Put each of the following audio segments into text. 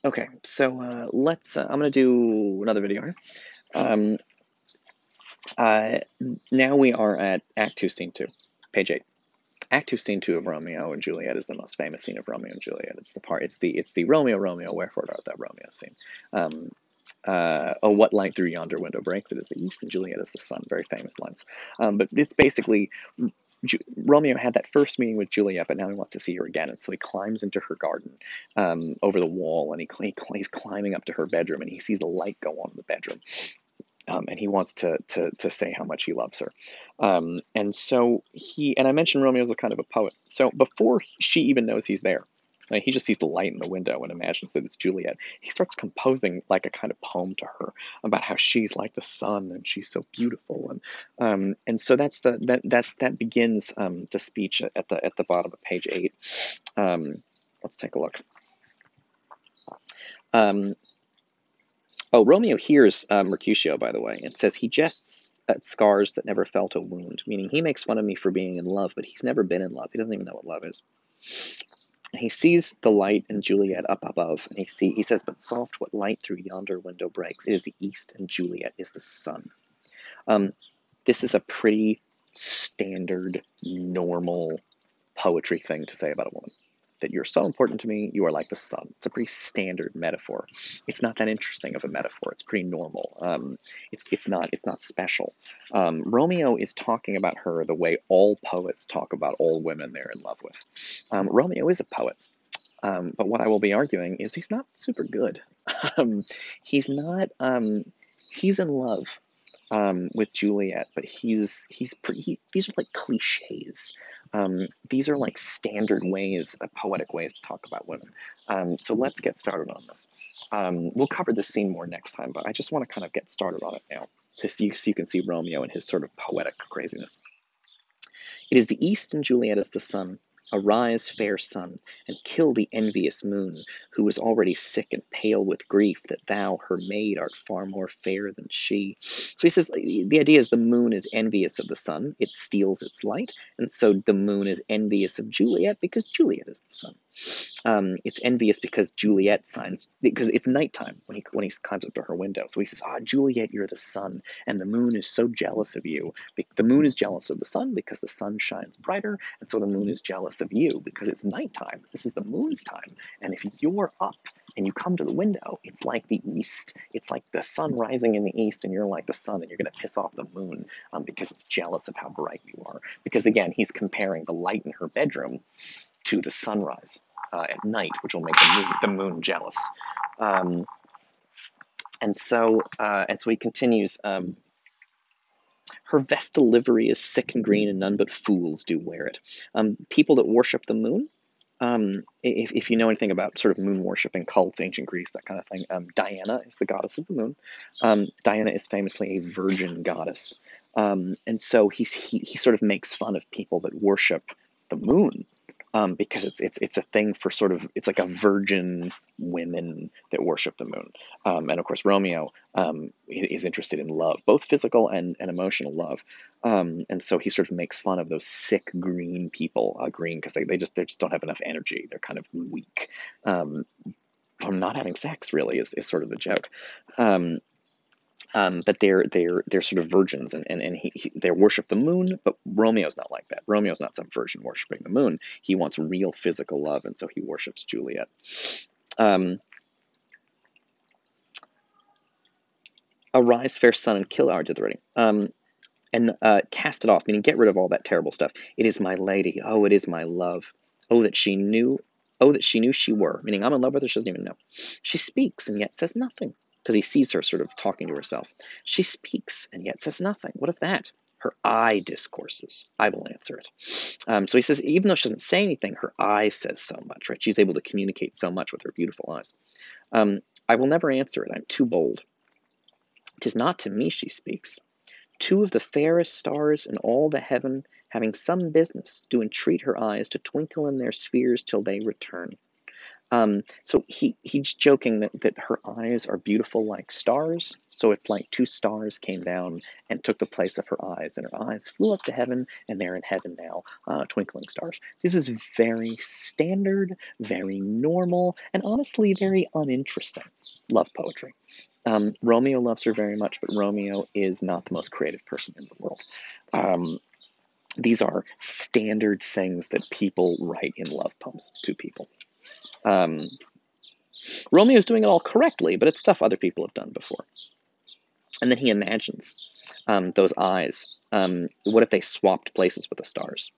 Okay, so let's. I'm gonna do another video here. Um, uh, Now we are at Act Two, Scene Two, page 8. Act Two, Scene Two of Romeo and Juliet is the most famous scene of Romeo and Juliet. It's the part. It's the Romeo, Romeo, wherefore art thou Romeo scene. Um, oh, what light through yonder window breaks? It is the east, and Juliet is the sun. Very famous lines. But it's basically Romeo had that first meeting with Juliet, but now he wants to see her again, and so he climbs into her garden over the wall, and he's climbing up to her bedroom, and he sees the light go on in the bedroom, and he wants to say how much he loves her, and so and I mentioned Romeo's a kind of a poet, so before she even knows he's there. Like, he just sees the light in the window and imagines that it's Juliet. He starts composing like a kind of poem to her about how she's like the sun and she's so beautiful, and so that begins the speech at the bottom of page 8. Let's take a look. Um, Oh, Romeo hears Mercutio, by the way. It says, he jests at scars that never felt a wound, meaning he makes fun of me for being in love, but he's never been in love. He doesn't even know what love is. He sees the light and Juliet up above, and he says, but soft, what light through yonder window breaks? It is the east, and Juliet is the sun. Um, this is a pretty standard, normal poetry thing to say about a woman. That you're so important to me, you are like the sun. It's a pretty standard metaphor. It's not that interesting of a metaphor. It's pretty normal. It's not special. Romeo is talking about her the way all poets talk about all women they're in love with. Romeo is a poet, but what I will be arguing is he's not super good. Um, he's not. He's in love with Juliet, but these are like cliches. These are like standard ways, poetic ways to talk about women. So let's get started on this. We'll cover this scene more next time, but I just want to kind of get started on it now so you can see Romeo and his sort of poetic craziness. It is the east, and Juliet is the sun. Arise, fair sun, and kill the envious moon, who is already sick and pale with grief that thou, her maid, art far more fair than she. So he says the idea is the moon is envious of the sun, it steals its light, and so the moon is envious of Juliet because Juliet is the sun. It's envious because Juliet signs because it's nighttime when he climbs up to her window. So he says, "Ah, Juliet, you're the sun, and the moon is so jealous of you. The moon is jealous of the sun because the sun shines brighter, and so the moon is jealous of you because it's nighttime. This is the moon's time, and if you're up and you come to the window, it's like the east. It's like the sun rising in the east, and you're like the sun, and you're going to piss off the moon because it's jealous of how bright you are. Because again, he's comparing the light in her bedroom to the sunrise at night, which will make the moon jealous. Um, and so he continues. Her vestal livery is sick and green, and none but fools do wear it. People that worship the moon, if you know anything about sort of moon worship in cults, ancient Greece, that kind of thing, Diana is the goddess of the moon. Diana is famously a virgin goddess, and so he sort of makes fun of people that worship the moon, because it's a thing for sort of, it's like a virgin women that worship the moon, and of course Romeo is interested in love, both physical and emotional love, and so he sort of makes fun of those sick green people, green because they just don't have enough energy, they're kind of weak, from not having sex, really is sort of the joke. But they're sort of virgins, and they worship the moon. But Romeo's not like that. Romeo's not some virgin worshiping the moon. He wants real physical love, and so he worships Juliet. Um, Arise, fair sun, and kill. I did the reading. And cast it off, meaning get rid of all that terrible stuff. It is my lady. Oh, it is my love. Oh, that she knew. Oh, that she knew she were. Meaning I'm in love with her. She doesn't even know. She speaks and yet says nothing, because he sees her sort of talking to herself. She speaks and yet says nothing. What of that? Her eye discourses. I will answer it. So he says, even though she doesn't say anything, her eye says so much, right? She's able to communicate so much with her beautiful eyes. I will never answer it. I'm too bold. 'Tis not to me she speaks. Two of the fairest stars in all the heaven, having some business, do entreat her eyes to twinkle in their spheres till they return. So he's joking that her eyes are beautiful like stars. So it's like two stars came down and took the place of her eyes, and her eyes flew up to heaven, and they're in heaven now, twinkling stars. This is very standard, very normal, and honestly very uninteresting love poetry. Romeo loves her very much, but Romeo is not the most creative person in the world. Um, these are standard things that people write in love poems to people. Um, Romeo's doing it all correctly, but it's stuff other people have done before. And then he imagines those eyes. What if they swapped places with the stars?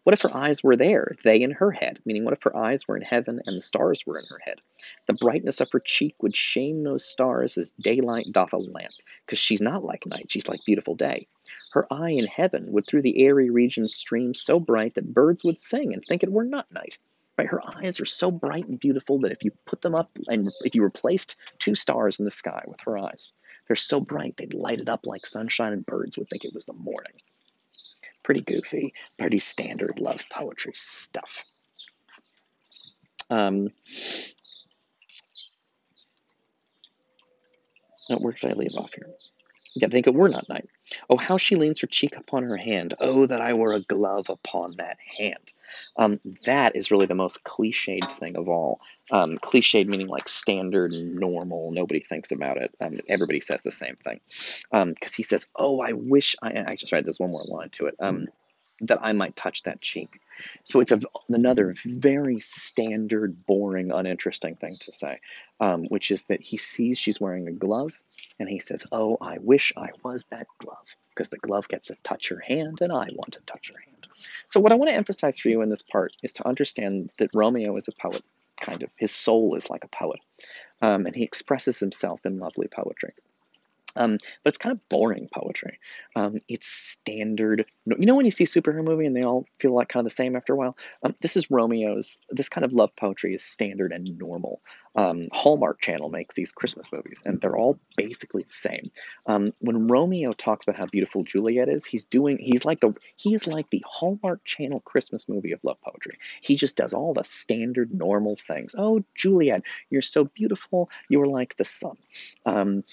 What if her eyes were there, they in her head? Meaning, what if her eyes were in heaven and the stars were in her head? The brightness of her cheek would shame those stars as daylight doth a lamp, because she's not like night, she's like beautiful day. Her eye in heaven would through the airy regions stream so bright that birds would sing and think it were not night. Right? Her eyes are so bright and beautiful that if you put them up and if you replaced two stars in the sky with her eyes, they're so bright they'd light it up like sunshine and birds would think it was the morning. Pretty goofy, pretty standard love poetry stuff. Where did I leave off here? Yeah, think it were not night. Oh, how she leans her cheek upon her hand. Oh, that I were a glove upon that hand. That is really the most cliched thing of all. Cliched meaning like standard, normal, nobody thinks about it. Everybody says the same thing. Because he says, oh, I wish I just read this one more line to it. That I might touch that cheek. So it's another very standard, boring, uninteresting thing to say, which is that he sees she's wearing a glove, and he says, oh, I wish I was that glove, because the glove gets to touch her hand, and I want to touch her hand. So what I want to emphasize for you in this part is to understand that Romeo is a poet, kind of. His soul is like a poet, and he expresses himself in lovely poetry. But it's kind of boring poetry. It's standard. You know when you see a superhero movie and they all feel like kind of the same after a while? This is Romeo's. This kind of love poetry is standard and normal. Hallmark Channel makes these Christmas movies, and they're all basically the same. When Romeo talks about how beautiful Juliet is, he is like the Hallmark Channel Christmas movie of love poetry. He just does all the standard normal things. Oh, Juliet, you're so beautiful. You're like the sun.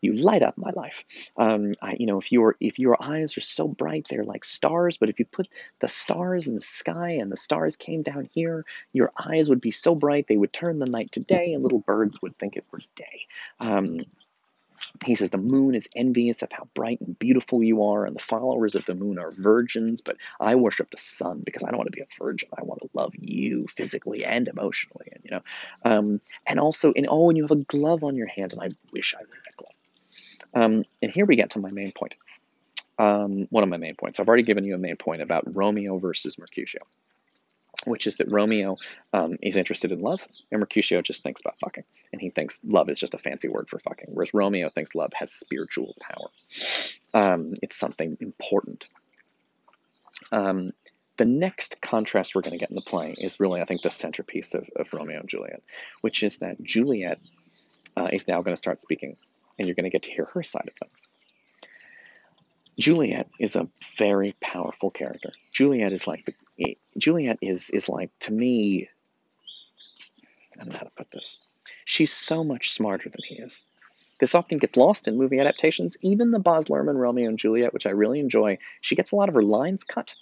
You light up my life. If your eyes are so bright, they're like stars. But if you put the stars in the sky and the stars came down here, your eyes would be so bright they would turn the night to day, and little birds would think it were day. He says the moon is envious of how bright and beautiful you are, and the followers of the moon are virgins, but I worship the sun because I don't want to be a virgin. I want to love you physically and emotionally, and also, and you have a glove on your hand, and I wish I wore that glove. And here we get to my main point. One of my main points. I've already given you a main point about Romeo versus Mercutio, which is that Romeo is interested in love, and Mercutio just thinks about fucking. And he thinks love is just a fancy word for fucking, whereas Romeo thinks love has spiritual power. It's something important. The next contrast we're going to get in the play is really, I think, the centerpiece of Romeo and Juliet, which is that Juliet is now going to start speaking, and you're going to get to hear her side of things. Juliet is a very powerful character. Juliet is like, to me, I don't know how to put this. She's so much smarter than he is. This often gets lost in movie adaptations. Even the Baz Luhrmann Romeo and Juliet, which I really enjoy, she gets a lot of her lines cut.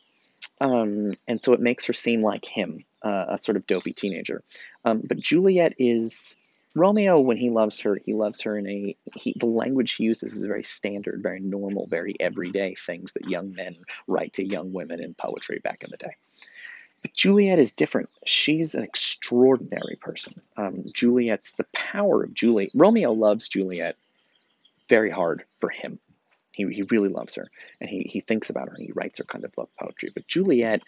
And so it makes her seem like him, a sort of dopey teenager. But Juliet is... Romeo, when he loves her in the language he uses is very standard, very normal, very everyday things that young men write to young women in poetry back in the day. But Juliet is different. She's an extraordinary person. Juliet's the power of Juliet. Romeo loves Juliet very hard for him. He really loves her, and he thinks about her, and he writes her kind of love poetry. But Juliet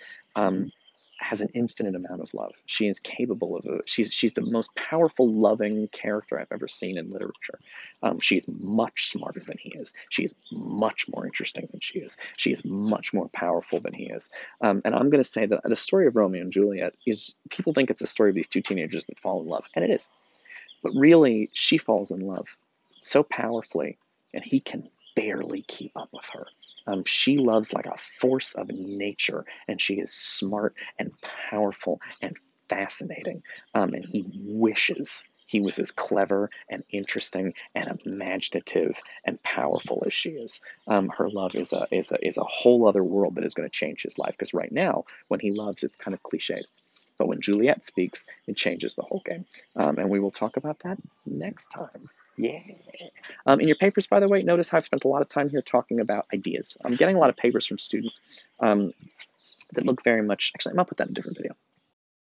has an infinite amount of love. She is capable of she's the most powerful, loving character I've ever seen in literature. She's much smarter than he is. She is much more interesting than she is. She is much more powerful than he is. And I'm going to say that the story of Romeo and Juliet is, people think it's a story of these two teenagers that fall in love, and it is. But really, she falls in love so powerfully, and he can barely keep up with her. She loves like a force of nature, and she is smart and powerful and fascinating, and he wishes he was as clever and interesting and imaginative and powerful as she is. Her love is a whole other world that is going to change his life. Because right now, when he loves, it's kind of cliched. But when Juliet speaks, it changes the whole game. And we will talk about that next time. Yeah. In your papers, by the way, notice how I've spent a lot of time here talking about ideas. I'm getting a lot of papers from students that look very much, actually, I might put that in a different video.